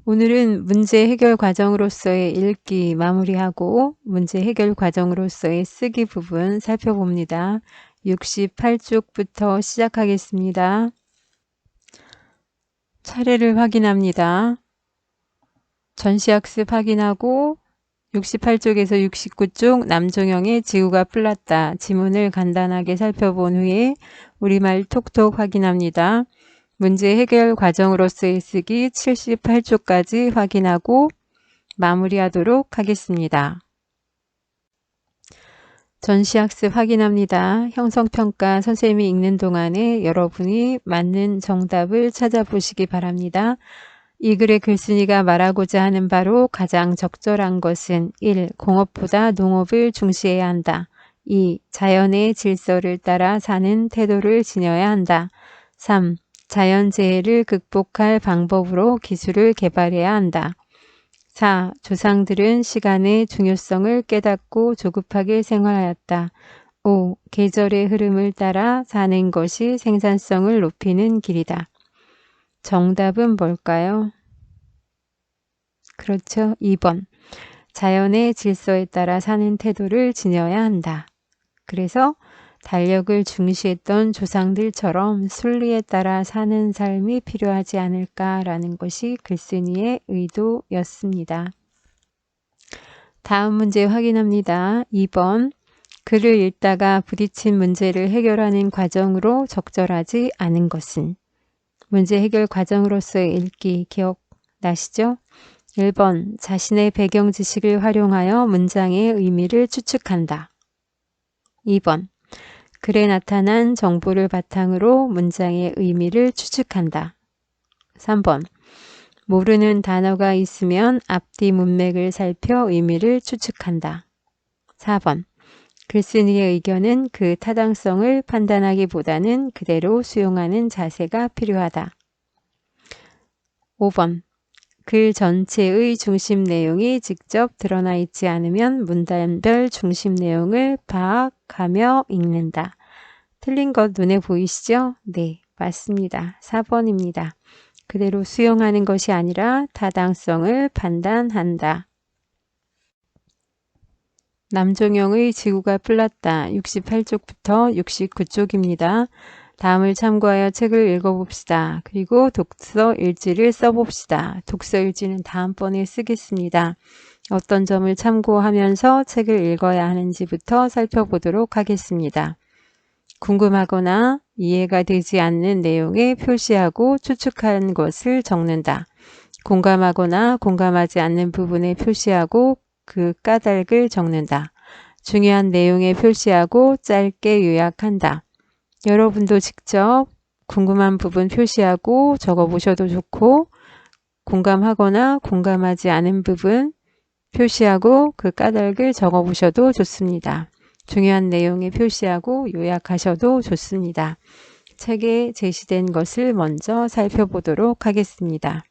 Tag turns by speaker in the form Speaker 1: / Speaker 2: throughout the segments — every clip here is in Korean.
Speaker 1: 오늘은 문제 해결 과정으로서의 읽기 마무리하고 문제 해결 과정으로서의 쓰기 부분 살펴봅니다. 68쪽부터 시작하겠습니다. 차례를 확인합니다. 전시학습 확인하고 68쪽에서 69쪽 남종영의 지구가 풀났다 지문을 간단하게 살펴본 후에 우리말 톡톡 확인합니다. 문제 해결 과정으로서의 쓰기 78쪽까지 확인하고 마무리하도록 하겠습니다. 전시학습 확인합니다. 형성평가 선생님이 읽는 동안에 여러분이 맞는 정답을 찾아보시기 바랍니다. 이 글의 글쓴이가 말하고자 하는 바로 가장 적절한 것은 1. 공업보다 농업을 중시해야 한다. 2. 자연의 질서를 따라 사는 태도를 지녀야 한다. 3. 자연재해를 극복할 방법으로 기술을 개발해야 한다. 4. 조상들은 시간의 중요성을 깨닫고 조급하게 생활하였다. 5. 계절의 흐름을 따라 사는 것이 생산성을 높이는 길이다. 정답은 뭘까요? 그렇죠. 2번. 자연의 질서에 따라 사는 태도를 지녀야 한다. 그래서 달력을 중시했던 조상들처럼 순리에 따라 사는 삶이 필요하지 않을까라는 것이 글쓴이의 의도였습니다. 다음 문제 확인합니다. 2번. 글을 읽다가 부딪힌 문제를 해결하는 과정으로 적절하지 않은 것은? 문제 해결 과정으로서의 읽기 기억나시죠? 1번. 자신의 배경 지식을 활용하여 문장의 의미를 추측한다. 2번. 글에 나타난 정보를 바탕으로 문장의 의미를 추측한다. 3번. 모르는 단어가 있으면 앞뒤 문맥을 살펴 의미를 추측한다. 4번. 글쓴이의 의견은 그 타당성을 판단하기보다는 그대로 수용하는 자세가 필요하다. 5번. 글 전체의 중심 내용이 직접 드러나 있지 않으면 문단별 중심 내용을 파악하며 읽는다. 틀린 것 눈에 보이시죠? 네, 맞습니다. 4번입니다. 그대로 수용하는 것이 아니라 타당성을 판단한다. 남종영의 지구가 풀났다. 68쪽부터 69쪽입니다. 다음을 참고하여 책을 읽어봅시다. 그리고 독서 일지를 써봅시다. 독서 일지는 다음번에 쓰겠습니다. 어떤 점을 참고하면서 책을 읽어야 하는지부터 살펴보도록 하겠습니다. 궁금하거나 이해가 되지 않는 내용에 표시하고 추측한 것을 적는다. 공감하거나 공감하지 않는 부분에 표시하고 그 까닭을 적는다. 중요한 내용에 표시하고 짧게 요약한다. 여러분도 직접 궁금한 부분 표시하고 적어보셔도 좋고 공감하거나 공감하지 않은 부분 표시하고 그 까닭을 적어보셔도 좋습니다. 중요한 내용에 표시하고 요약하셔도 좋습니다. 책에 제시된 것을 먼저 살펴보도록 하겠습니다.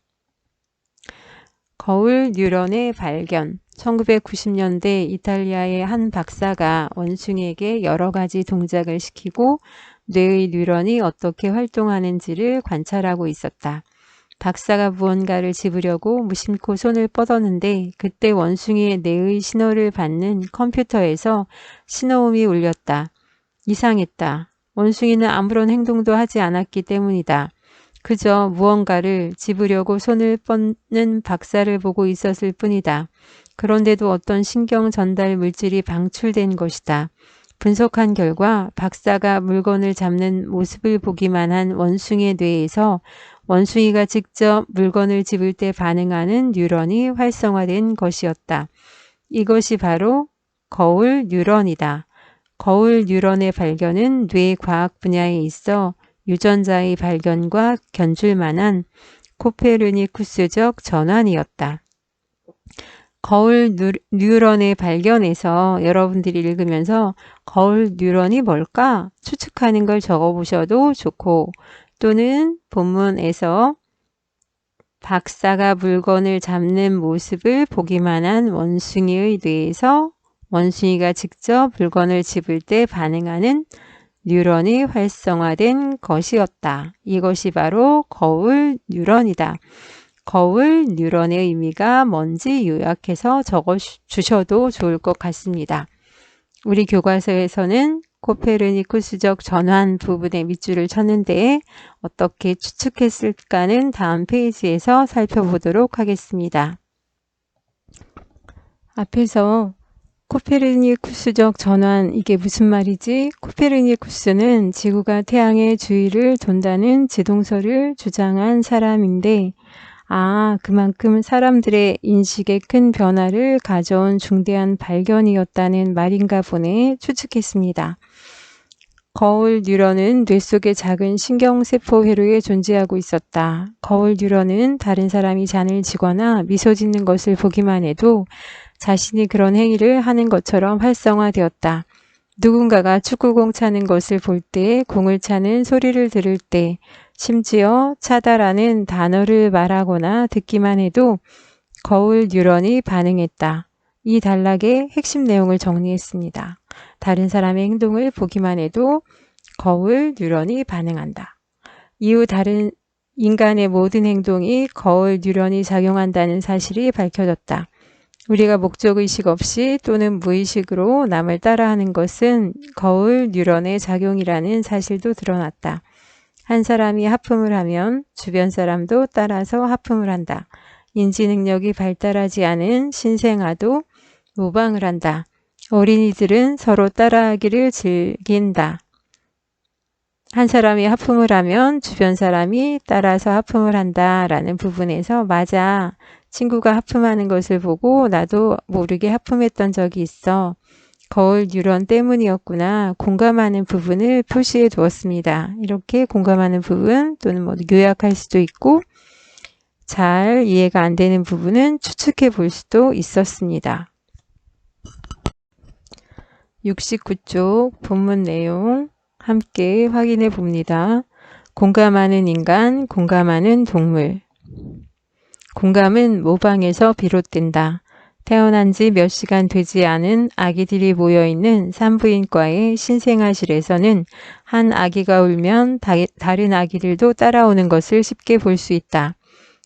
Speaker 1: 거울 뉴런의 발견. 1990년대 이탈리아의 한 박사가 원숭이에게 여러 가지 동작을 시키고 뇌의 뉴런이 어떻게 활동하는지를 관찰하고 있었다. 박사가 무언가를 집으려고 무심코 손을 뻗었는데 그때 원숭이의 뇌의 신호를 받는 컴퓨터에서 신호음이 울렸다. 이상했다. 원숭이는 아무런 행동도 하지 않았기 때문이다. 그저 무언가를 집으려고 손을 뻗는 박사를 보고 있었을 뿐이다. 그런데도 어떤 신경 전달 물질이 방출된 것이다. 분석한 결과 박사가 물건을 잡는 모습을 보기만 한 원숭이의 뇌에서 원숭이가 직접 물건을 집을 때 반응하는 뉴런이 활성화된 것이었다. 이것이 바로 거울 뉴런이다. 거울 뉴런의 발견은 뇌 과학 분야에 있어 유전자의 발견과 견줄 만한 코페르니쿠스적 전환이었다. 거울 뉴런의 발견에서 여러분들이 읽으면서 거울 뉴런이 뭘까 추측하는 걸 적어보셔도 좋고 또는 본문에서 박사가 물건을 잡는 모습을 보기만 한 원숭이의 뇌에서 원숭이가 직접 물건을 집을 때 반응하는 뉴런이 활성화된 것이었다. 이것이 바로 거울 뉴런이다. 거울 뉴런의 의미가 뭔지 요약해서 적어 주셔도 좋을 것 같습니다. 우리 교과서에서는 코페르니쿠스적 전환 부분의 밑줄을 쳤는데 어떻게 추측했을까는 다음 페이지에서 살펴보도록 하겠습니다. 앞에서 코페르니쿠스적 전환, 이게 무슨 말이지? 코페르니쿠스는 지구가 태양의 주위를 돈다는 지동설을 주장한 사람인데, 그만큼 사람들의 인식에 큰 변화를 가져온 중대한 발견이었다는 말인가 보네 추측했습니다. 거울 뉴런은 뇌 속의 작은 신경세포 회로에 존재하고 있었다. 거울 뉴런은 다른 사람이 잔을 지거나 미소 짓는 것을 보기만 해도 자신이 그런 행위를 하는 것처럼 활성화되었다. 누군가가 축구공 차는 것을 볼 때, 공을 차는 소리를 들을 때, 심지어 차다라는 단어를 말하거나 듣기만 해도 거울 뉴런이 반응했다. 이 단락의 핵심 내용을 정리했습니다. 다른 사람의 행동을 보기만 해도 거울 뉴런이 반응한다. 이후 다른 인간의 모든 행동이 거울 뉴런이 작용한다는 사실이 밝혀졌다. 우리가 목적의식 없이 또는 무의식으로 남을 따라하는 것은 거울 뉴런의 작용이라는 사실도 드러났다. 한 사람이 하품을 하면 주변 사람도 따라서 하품을 한다. 인지 능력이 발달하지 않은 신생아도 모방을 한다. 어린이들은 서로 따라하기를 즐긴다. 한 사람이 하품을 하면 주변 사람이 따라서 하품을 한다라는 부분에서 맞아. 친구가 하품하는 것을 보고 나도 모르게 하품했던 적이 있어. 거울 뉴런 때문이었구나. 공감하는 부분을 표시해 두었습니다. 이렇게 공감하는 부분 또는 요약할 수도 있고 잘 이해가 안 되는 부분은 추측해 볼 수도 있었습니다. 69쪽 본문 내용 함께 확인해 봅니다. 공감하는 인간, 공감하는 동물. 공감은 모방에서 비롯된다. 태어난 지 몇 시간 되지 않은 아기들이 모여있는 산부인과의 신생아실에서는 한 아기가 울면 다른 아기들도 따라오는 것을 쉽게 볼 수 있다.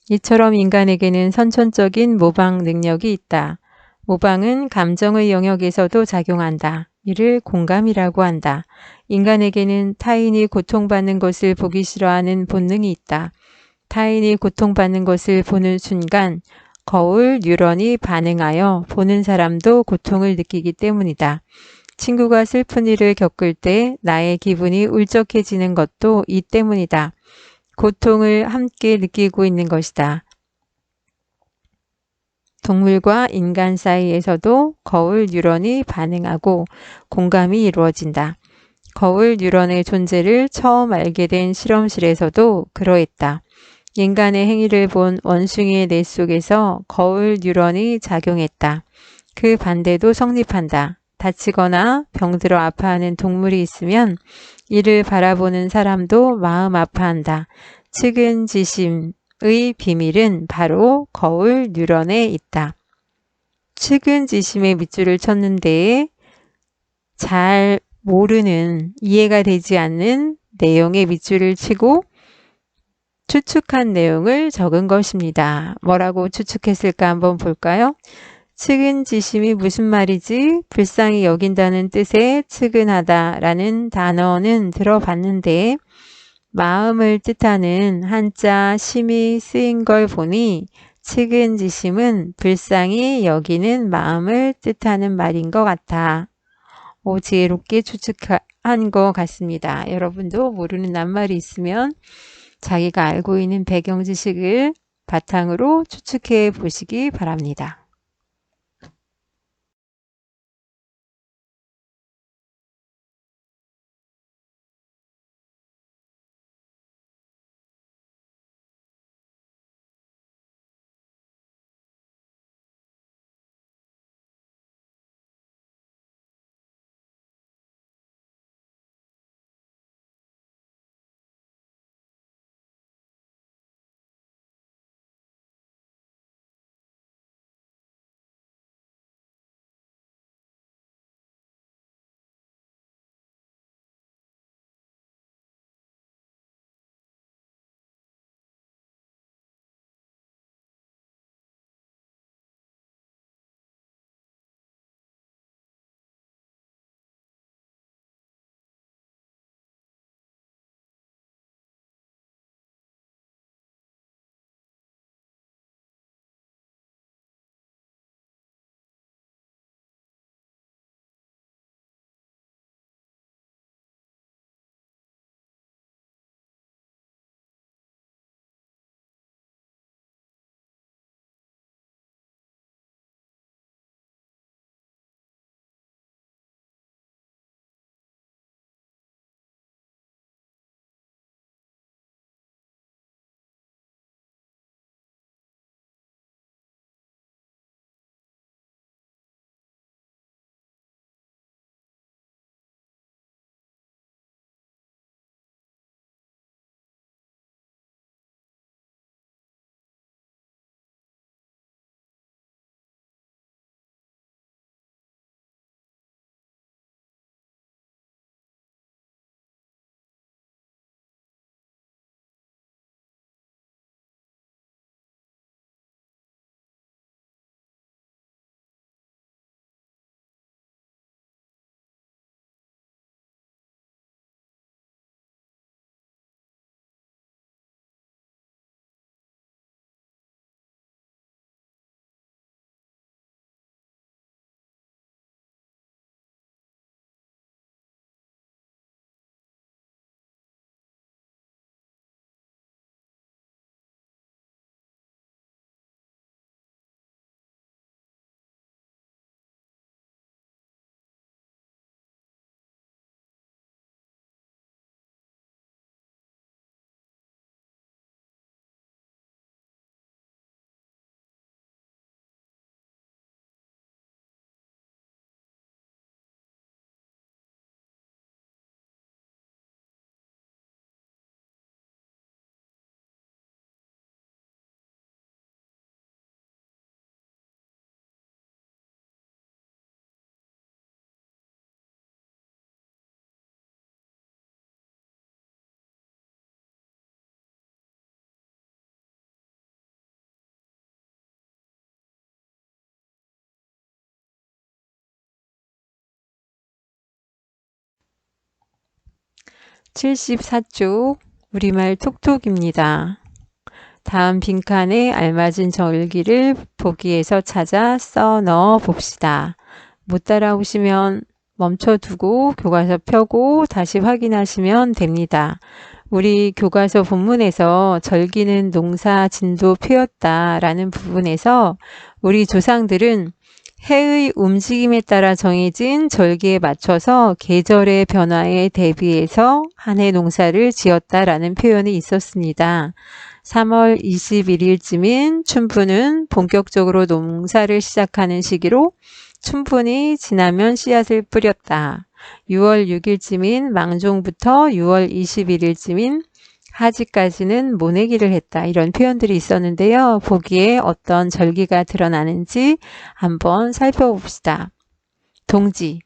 Speaker 1: 이처럼 인간에게는 선천적인 모방 능력이 있다. 모방은 감정의 영역에서도 작용한다. 이를 공감이라고 한다. 인간에게는 타인이 고통받는 것을 보기 싫어하는 본능이 있다. 타인이 고통받는 것을 보는 순간 거울 뉴런이 반응하여 보는 사람도 고통을 느끼기 때문이다. 친구가 슬픈 일을 겪을 때 나의 기분이 울적해지는 것도 이 때문이다. 고통을 함께 느끼고 있는 것이다. 동물과 인간 사이에서도 거울 뉴런이 반응하고 공감이 이루어진다. 거울 뉴런의 존재를 처음 알게 된 실험실에서도 그러했다. 인간의 행위를 본 원숭이의 뇌 속에서 거울 뉴런이 작용했다. 그 반대도 성립한다. 다치거나 병들어 아파하는 동물이 있으면 이를 바라보는 사람도 마음 아파한다. 측은지심의 비밀은 바로 거울 뉴런에 있다. 측은지심의 밑줄을 쳤는데 잘 모르는, 이해가 되지 않는 내용의 밑줄을 치고 추측한 내용을 적은 것입니다. 뭐라고 추측했을까 한번 볼까요? 측은지심이 무슨 말이지? 불쌍히 여긴다는 뜻의 측은하다라는 단어는 들어봤는데 마음을 뜻하는 한자 심이 쓰인 걸 보니 측은지심은 불쌍히 여기는 마음을 뜻하는 말인 것 같아. 지혜롭게 추측한 것 같습니다. 여러분도 모르는 낱말이 있으면 자기가 알고 있는 배경 지식을 바탕으로 추측해 보시기 바랍니다. 74쪽 우리말 톡톡입니다. 다음 빈칸에 알맞은 절기를 보기에서 찾아 써 넣어 봅시다. 못 따라오시면 멈춰두고 교과서 펴고 다시 확인하시면 됩니다. 우리 교과서 본문에서 절기는 농사 진도 표였다 라는 부분에서 우리 조상들은 해의 움직임에 따라 정해진 절기에 맞춰서 계절의 변화에 대비해서 한 해 농사를 지었다라는 표현이 있었습니다. 3월 21일쯤인 춘분은 본격적으로 농사를 시작하는 시기로 춘분이 지나면 씨앗을 뿌렸다. 6월 6일쯤인 망종부터 6월 21일쯤인 하지까지는 모내기를 했다. 이런 표현들이 있었는데요. 보기에 어떤 절기가 드러나는지 한번 살펴봅시다. 동지,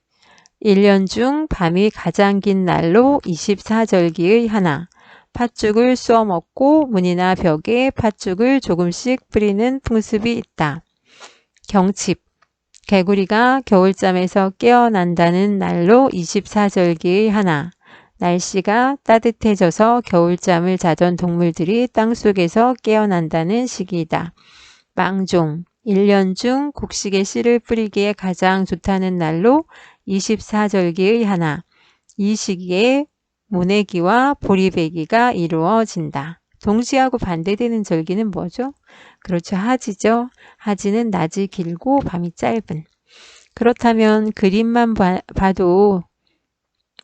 Speaker 1: 1년 중 밤이 가장 긴 날로 24절기의 하나. 팥죽을 쏘아 먹고 문이나 벽에 팥죽을 조금씩 뿌리는 풍습이 있다. 경칩, 개구리가 겨울잠에서 깨어난다는 날로 24절기의 하나. 날씨가 따뜻해져서 겨울잠을 자던 동물들이 땅속에서 깨어난다는 시기이다. 망종, 1년 중 곡식에 씨를 뿌리기에 가장 좋다는 날로 24절기의 하나. 이 시기에 모내기와 보리배기가 이루어진다. 동시하고 반대되는 절기는 뭐죠? 그렇죠. 하지죠. 하지는 낮이 길고 밤이 짧은. 그렇다면 그림만 봐도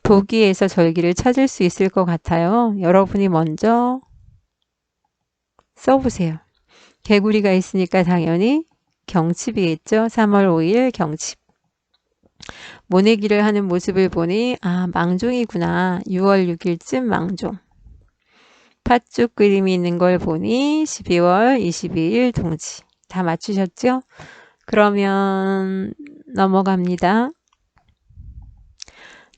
Speaker 1: 보기에서 절기를 찾을 수 있을 것 같아요. 여러분이 먼저 써보세요. 개구리가 있으니까 당연히 경칩이겠죠. 3월 5일 경칩. 모내기를 하는 모습을 보니 망종이구나. 6월 6일쯤 망종. 팥죽 그림이 있는 걸 보니 12월 22일 동지. 다 맞추셨죠? 그러면 넘어갑니다.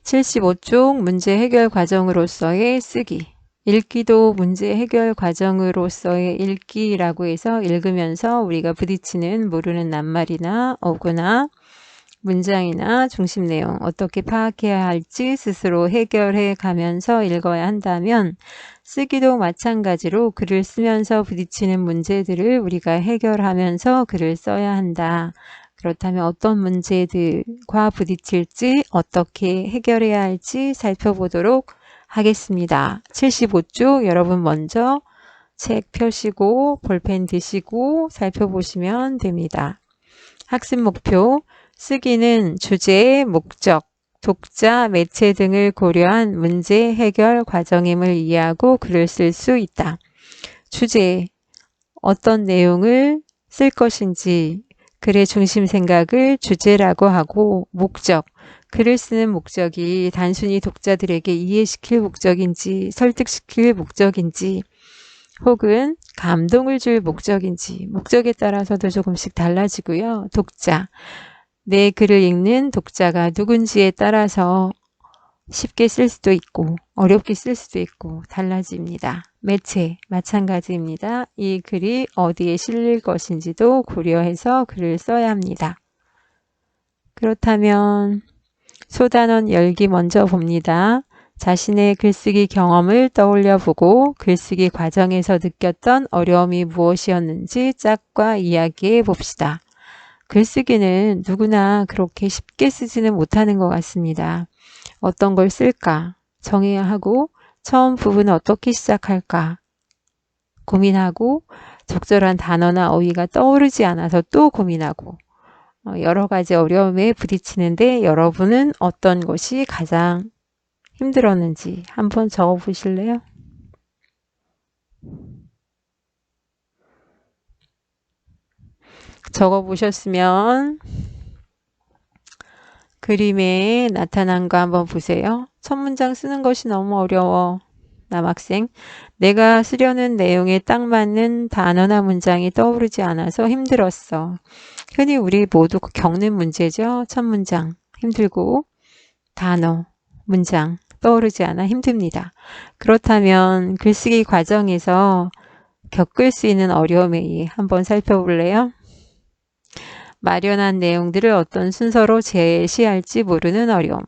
Speaker 1: 75쪽 문제 해결 과정으로서의 쓰기. 읽기도 문제 해결 과정으로서의 읽기라고 해서 읽으면서 우리가 부딪히는 모르는 낱말이나 어구나 문장이나 중심 내용 어떻게 파악해야 할지 스스로 해결해 가면서 읽어야 한다면 쓰기도 마찬가지로 글을 쓰면서 부딪히는 문제들을 우리가 해결하면서 글을 써야 한다. 그렇다면 어떤 문제들과 부딪힐지 어떻게 해결해야 할지 살펴보도록 하겠습니다. 75쪽 여러분 먼저 책 펴시고 볼펜 드시고 살펴보시면 됩니다. 학습 목표 쓰기는 주제, 목적, 독자, 매체 등을 고려한 문제 해결 과정임을 이해하고 글을 쓸 수 있다. 주제, 어떤 내용을 쓸 것인지 글의 중심 생각을 주제라고 하고 목적, 글을 쓰는 목적이 단순히 독자들에게 이해시킬 목적인지 설득시킬 목적인지 혹은 감동을 줄 목적인지 목적에 따라서도 조금씩 달라지고요. 독자, 내 글을 읽는 독자가 누군지에 따라서 쉽게 쓸 수도 있고 어렵게 쓸 수도 있고 달라집니다. 매체 마찬가지입니다. 이 글이 어디에 실릴 것인지도 고려해서 글을 써야 합니다. 그렇다면 소단원 열기 먼저 봅니다. 자신의 글쓰기 경험을 떠올려 보고 글쓰기 과정에서 느꼈던 어려움이 무엇이었는지 짝과 이야기해 봅시다. 글쓰기는 누구나 그렇게 쉽게 쓰지는 못하는 것 같습니다. 어떤 걸 쓸까 정해야 하고 처음 부분은 어떻게 시작할까 고민하고 적절한 단어나 어휘가 떠오르지 않아서 또 고민하고 여러 가지 어려움에 부딪히는데 여러분은 어떤 것이 가장 힘들었는지 한번 적어 보실래요? 적어 보셨으면 그림에 나타난 거 한번 보세요. 첫 문장 쓰는 것이 너무 어려워. 남학생, 내가 쓰려는 내용에 딱 맞는 단어나 문장이 떠오르지 않아서 힘들었어. 흔히 우리 모두 겪는 문제죠. 첫 문장 힘들고 단어, 문장 떠오르지 않아 힘듭니다. 그렇다면 글쓰기 과정에서 겪을 수 있는 어려움에 의해 한번 살펴볼래요? 마련한 내용들을 어떤 순서로 제시할지 모르는 어려움.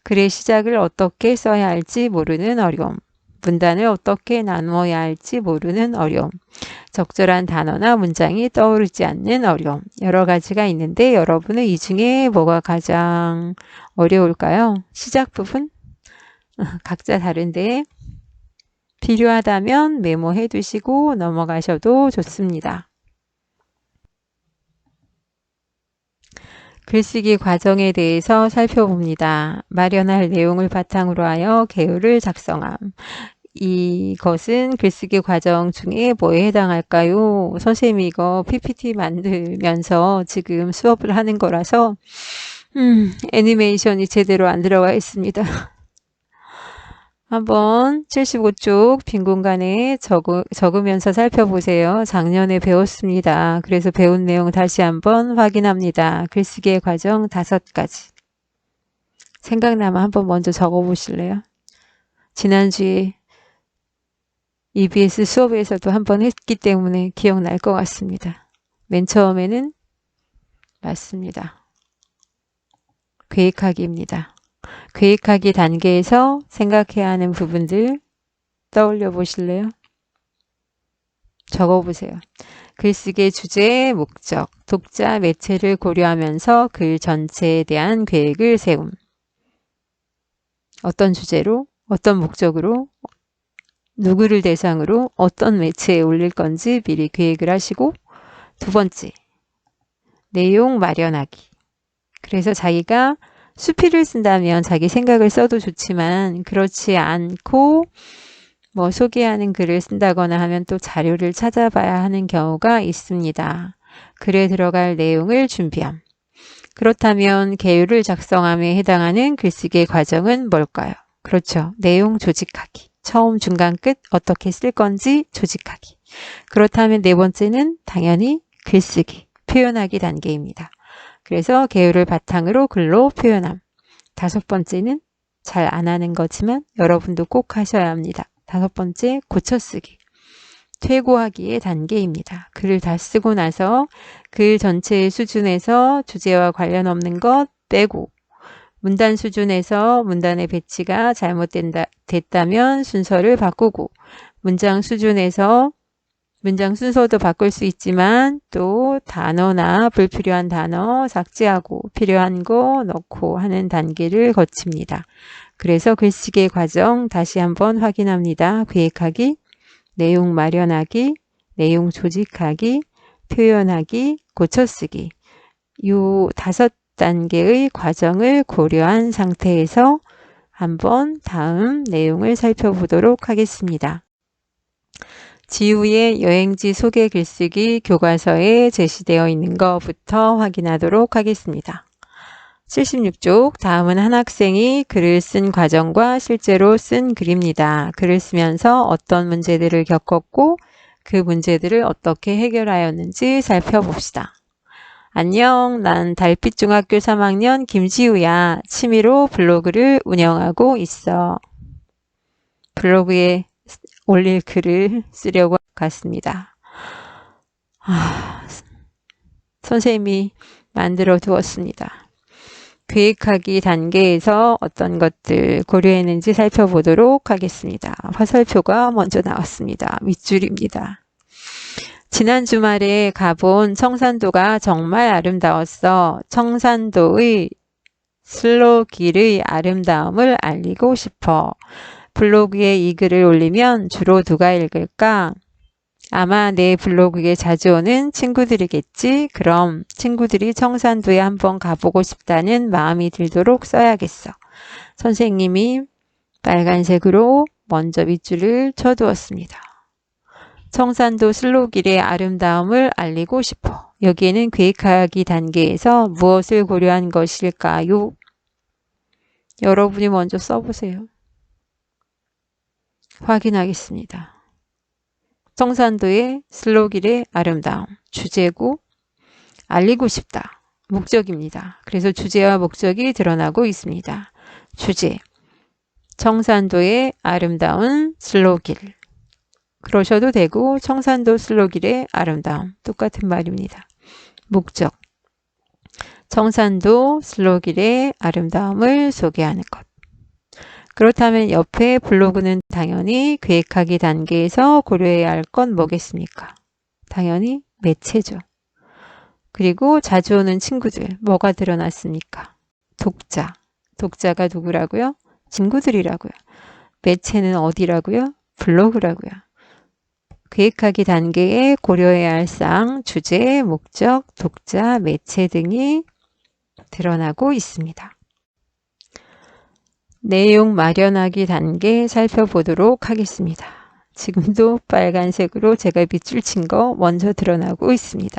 Speaker 1: 글의 시작을 어떻게 써야 할지 모르는 어려움. 문단을 어떻게 나누어야 할지 모르는 어려움. 적절한 단어나 문장이 떠오르지 않는 어려움. 여러 가지가 있는데 여러분은 이 중에 뭐가 가장 어려울까요? 시작 부분? 각자 다른데 필요하다면 메모해 두시고 넘어가셔도 좋습니다. 글쓰기 과정에 대해서 살펴봅니다. 마련할 내용을 바탕으로 하여 개요를 작성함. 이것은 글쓰기 과정 중에 뭐에 해당할까요? 선생님이 이거 PPT 만들면서 지금 수업을 하는 거라서 애니메이션이 제대로 안 들어가 있습니다. 한번 75쪽 빈 공간에 적으면서 살펴보세요. 작년에 배웠습니다. 그래서 배운 내용 다시 한번 확인합니다. 글쓰기의 과정 5가지. 생각나면 한번 먼저 적어보실래요? 지난주에 EBS 수업에서도 한번 했기 때문에 기억날 것 같습니다. 맨 처음에는 맞습니다. 계획하기입니다. 계획하기 단계에서 생각해야 하는 부분들 떠올려 보실래요? 적어보세요. 글쓰기의 주제, 목적, 독자, 매체를 고려하면서 글 전체에 대한 계획을 세움. 어떤 주제로, 어떤 목적으로, 누구를 대상으로 어떤 매체에 올릴 건지 미리 계획을 하시고, 2번째, 내용 마련하기. 그래서 자기가 수필을 쓴다면 자기 생각을 써도 좋지만 그렇지 않고 뭐 소개하는 글을 쓴다거나 하면 또 자료를 찾아봐야 하는 경우가 있습니다. 글에 들어갈 내용을 준비함. 그렇다면 개요를 작성함에 해당하는 글쓰기의 과정은 뭘까요? 그렇죠. 내용 조직하기. 처음, 중간, 끝 어떻게 쓸 건지 조직하기. 그렇다면 4번째는 당연히 글쓰기, 표현하기 단계입니다. 그래서 개요를 바탕으로 글로 표현함. 5번째는 잘 안 하는 거지만 여러분도 꼭 하셔야 합니다. 5번째, 고쳐쓰기. 퇴고하기의 단계입니다. 글을 다 쓰고 나서 글 전체의 수준에서 주제와 관련 없는 것 빼고, 문단 수준에서 문단의 배치가 잘못됐다면 순서를 바꾸고, 문장 수준에서 문장 순서도 바꿀 수 있지만 또 단어나 불필요한 단어 삭제하고 필요한 거 넣고 하는 단계를 거칩니다. 그래서 글쓰기의 과정 다시 한번 확인합니다. 계획하기, 내용 마련하기, 내용 조직하기, 표현하기, 고쳐쓰기. 이 5단계의 과정을 고려한 상태에서 한번 다음 내용을 살펴보도록 하겠습니다. 지우의 여행지 소개 글쓰기 교과서에 제시되어 있는 것부터 확인하도록 하겠습니다. 76쪽, 다음은 한 학생이 글을 쓴 과정과 실제로 쓴 글입니다. 글을 쓰면서 어떤 문제들을 겪었고 그 문제들을 어떻게 해결하였는지 살펴봅시다. 안녕, 난 달빛중학교 3학년 김지우야. 취미로 블로그를 운영하고 있어. 블로그에 올릴 글을 쓰려고 갔습니다. 선생님이 만들어 두었습니다. 계획하기 단계에서 어떤 것들 고려했는지 살펴보도록 하겠습니다. 화살표가 먼저 나왔습니다. 밑줄입니다. 지난 주말에 가본 청산도가 정말 아름다웠어. 청산도의 슬로길의 아름다움을 알리고 싶어. 블로그에 이 글을 올리면 주로 누가 읽을까? 아마 내 블로그에 자주 오는 친구들이겠지. 그럼 친구들이 청산도에 한번 가보고 싶다는 마음이 들도록 써야겠어. 선생님이 빨간색으로 먼저 밑줄을 쳐두었습니다. 청산도 슬로길의 아름다움을 알리고 싶어. 여기에는 계획하기 단계에서 무엇을 고려한 것일까요? 여러분이 먼저 써보세요. 확인하겠습니다. 청산도의 슬로길의 아름다움, 주제고 알리고 싶다. 목적입니다. 그래서 주제와 목적이 드러나고 있습니다. 주제, 청산도의 아름다운 슬로길. 그러셔도 되고 청산도 슬로길의 아름다움, 똑같은 말입니다. 목적, 청산도 슬로길의 아름다움을 소개하는 것. 그렇다면 옆에 블로그는 당연히 계획하기 단계에서 고려해야 할 건 뭐겠습니까? 당연히 매체죠. 그리고 자주 오는 친구들, 뭐가 드러났습니까? 독자. 독자가 누구라고요? 친구들이라고요. 매체는 어디라고요? 블로그라고요. 계획하기 단계에 고려해야 할 사항, 주제, 목적, 독자, 매체 등이 드러나고 있습니다. 내용 마련하기 단계 살펴보도록 하겠습니다. 지금도 빨간색으로 제가 밑줄 친 거 먼저 드러나고 있습니다.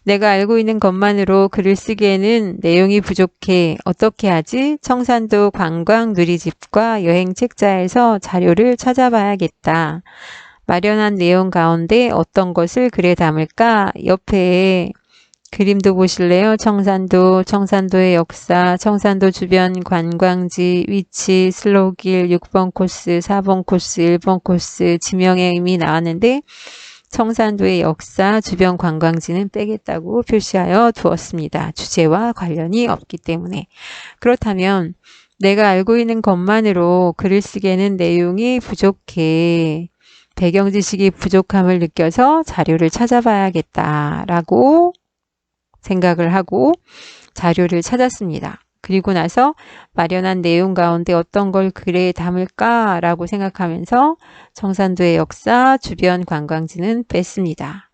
Speaker 1: 내가 알고 있는 것만으로 글을 쓰기에는 내용이 부족해. 어떻게 하지? 청산도 관광 누리집과 여행 책자에서 자료를 찾아봐야겠다. 마련한 내용 가운데 어떤 것을 글에 담을까? 옆에 그림도 보실래요? 청산도의 역사, 청산도 주변 관광지, 위치, 슬로길, 6번 코스, 4번 코스, 1번 코스, 지명의 의미 나왔는데 청산도의 역사, 주변 관광지는 빼겠다고 표시하여 두었습니다. 주제와 관련이 없기 때문에. 그렇다면 내가 알고 있는 것만으로 글을 쓰기에는 내용이 부족해. 배경 지식이 부족함을 느껴서 자료를 찾아봐야겠다라고 생각을 하고 자료를 찾았습니다. 그리고 나서 마련한 내용 가운데 어떤 걸 글에 담을까라고 생각하면서 청산도의 역사, 주변 관광지는 뺐습니다.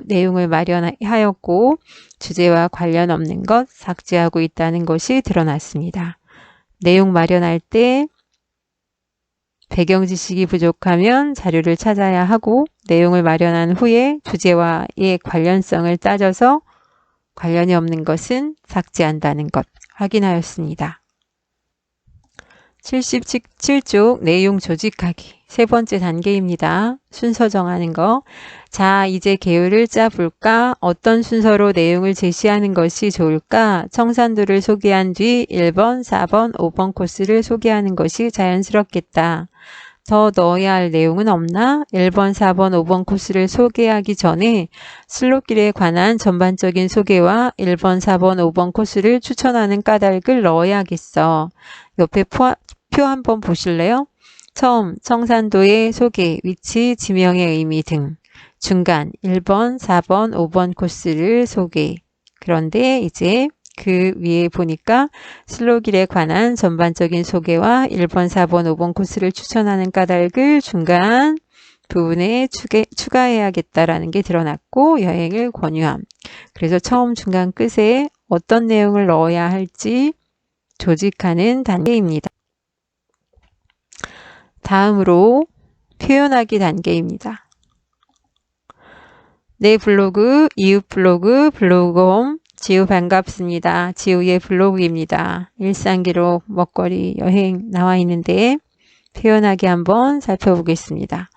Speaker 1: 내용을 마련하였고 주제와 관련 없는 것 삭제하고 있다는 것이 드러났습니다. 내용 마련할 때 배경 지식이 부족하면 자료를 찾아야 하고 내용을 마련한 후에 주제와의 관련성을 따져서 관련이 없는 것은 삭제한다는 것 확인하였습니다. 77쪽 내용 조직하기 세 번째 단계입니다. 순서 정하는 거. 자, 이제 계율을 짜볼까? 어떤 순서로 내용을 제시하는 것이 좋을까? 청산도를 소개한 뒤 1번, 4번, 5번 코스를 소개하는 것이 자연스럽겠다. 더 넣어야 할 내용은 없나? 1번, 4번, 5번 코스를 소개하기 전에 슬로길에 관한 전반적인 소개와 1번, 4번, 5번 코스를 추천하는 까닭을 넣어야겠어. 옆에 표 한번 보실래요? 처음, 청산도의 소개, 위치, 지명의 의미 등. 중간, 1번, 4번, 5번 코스를 소개. 그런데 이제 그 위에 보니까 슬로길에 관한 전반적인 소개와 1번, 4번, 5번 코스를 추천하는 까닭을 중간 부분에 추가해야겠다라는 게 드러났고 여행을 권유함. 그래서 처음, 중간, 끝에 어떤 내용을 넣어야 할지 조직하는 단계입니다. 다음으로 표현하기 단계입니다. 내 블로그, 이웃 블로그, 블로그홈, 지우 반갑습니다. 지우의 블로그입니다. 일상기록, 먹거리, 여행 나와 있는데 표현하기 한번 살펴보겠습니다.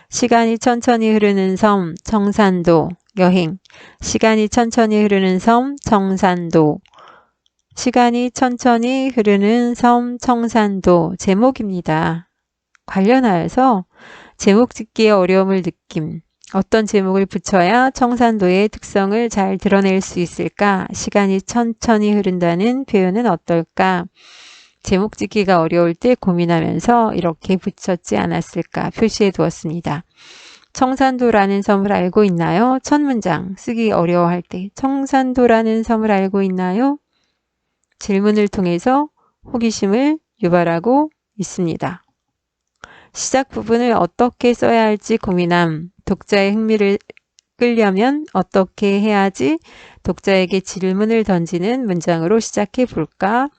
Speaker 1: 시간이 천천히 흐르는 섬, 청산도, 여행. 시간이 천천히 흐르는 섬, 청산도. 시간이 천천히 흐르는 섬, 청산도. 제목입니다. 관련하여서 제목 짓기에 어려움을 느낌. 어떤 제목을 붙여야 청산도의 특성을 잘 드러낼 수 있을까? 시간이 천천히 흐른다는 표현은 어떨까? 제목 짓기가 어려울 때 고민하면서 이렇게 붙였지 않았을까 표시해 두었습니다. 청산도라는 섬을 알고 있나요? 첫 문장 쓰기 어려워할 때 청산도라는 섬을 알고 있나요? 질문을 통해서 호기심을 유발하고 있습니다. 시작 부분을 어떻게 써야 할지 고민함. 독자의 흥미를 끌려면 어떻게 해야지? 독자에게 질문을 던지는 문장으로 시작해 볼까?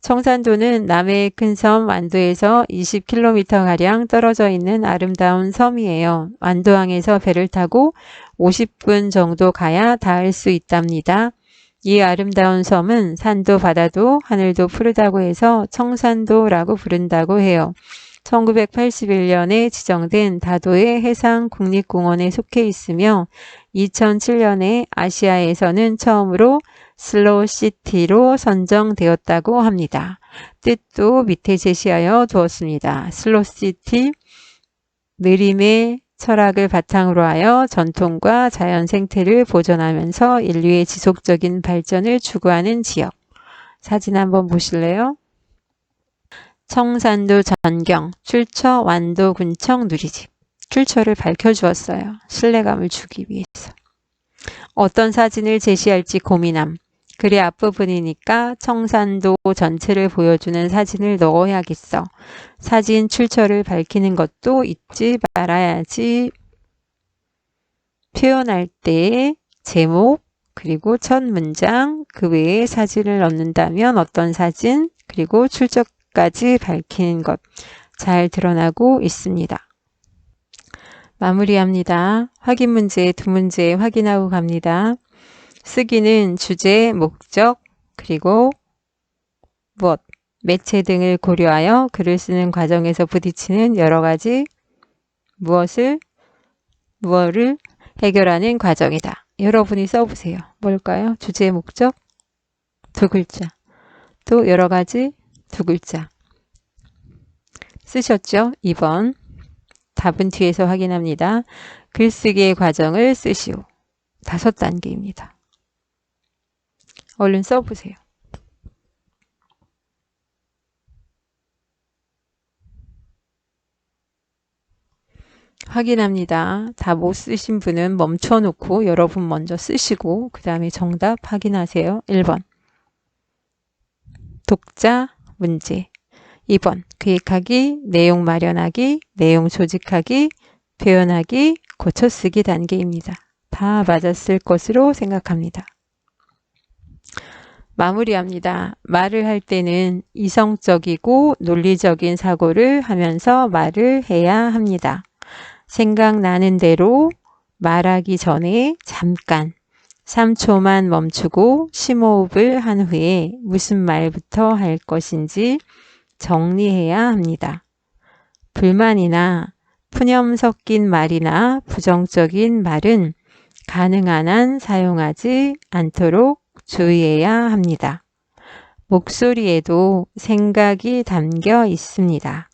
Speaker 1: 청산도는 남해의 큰 섬 완도에서 20km가량 떨어져 있는 아름다운 섬이에요. 완도항에서 배를 타고 50분 정도 가야 닿을 수 있답니다. 이 아름다운 섬은 산도 바다도 하늘도 푸르다고 해서 청산도라고 부른다고 해요. 1981년에 지정된 다도해 해상국립공원에 속해 있으며 2007년에 아시아에서는 처음으로 슬로시티로 선정되었다고 합니다. 뜻도 밑에 제시하여 두었습니다. 슬로시티, 느림의 철학을 바탕으로 하여 전통과 자연 생태를 보존하면서 인류의 지속적인 발전을 추구하는 지역. 사진 한번 보실래요? 청산도 전경, 출처 완도군청 누리집. 출처를 밝혀주었어요. 신뢰감을 주기 위해서. 어떤 사진을 제시할지 고민함. 글의 앞부분이니까 청산도 전체를 보여주는 사진을 넣어야겠어. 사진 출처를 밝히는 것도 잊지 말아야지. 표현할 때 제목, 그리고 첫 문장, 그 외에 사진을 넣는다면 어떤 사진, 그리고 출처까지 밝히는 것 잘 드러나고 있습니다. 마무리합니다. 확인 문제 두 문제 확인하고 갑니다. 쓰기는 주제, 목적, 그리고 무엇, 매체 등을 고려하여 글을 쓰는 과정에서 부딪히는 여러 가지 무엇을 해결하는 과정이다. 여러분이 써보세요. 뭘까요? 주제, 목적, 두 글자. 또 여러 가지 두 글자. 쓰셨죠? 2번. 답은 뒤에서 확인합니다. 글쓰기의 과정을 쓰시오. 5단계입니다. 얼른 써보세요. 확인합니다. 다 못 쓰신 분은 멈춰놓고 여러분 먼저 쓰시고 그 다음에 정답 확인하세요. 1번. 독자 문제. 2번. 기획하기, 내용 마련하기, 내용 조직하기, 표현하기, 고쳐쓰기 단계입니다. 다 맞았을 것으로 생각합니다. 마무리합니다. 말을 할 때는 이성적이고 논리적인 사고를 하면서 말을 해야 합니다. 생각나는 대로 말하기 전에 잠깐 3초만 멈추고 심호흡을 한 후에 무슨 말부터 할 것인지 정리해야 합니다. 불만이나 푸념 섞인 말이나 부정적인 말은 가능한 한 사용하지 않도록 주의해야 합니다. 목소리에도 생각이 담겨 있습니다.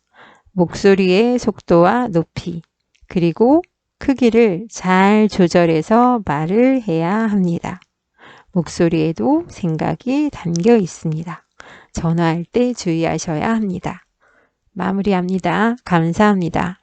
Speaker 1: 목소리의 속도와 높이, 그리고 크기를 잘 조절해서 말을 해야 합니다. 목소리에도 생각이 담겨 있습니다. 전화할 때 주의하셔야 합니다. 마무리합니다. 감사합니다.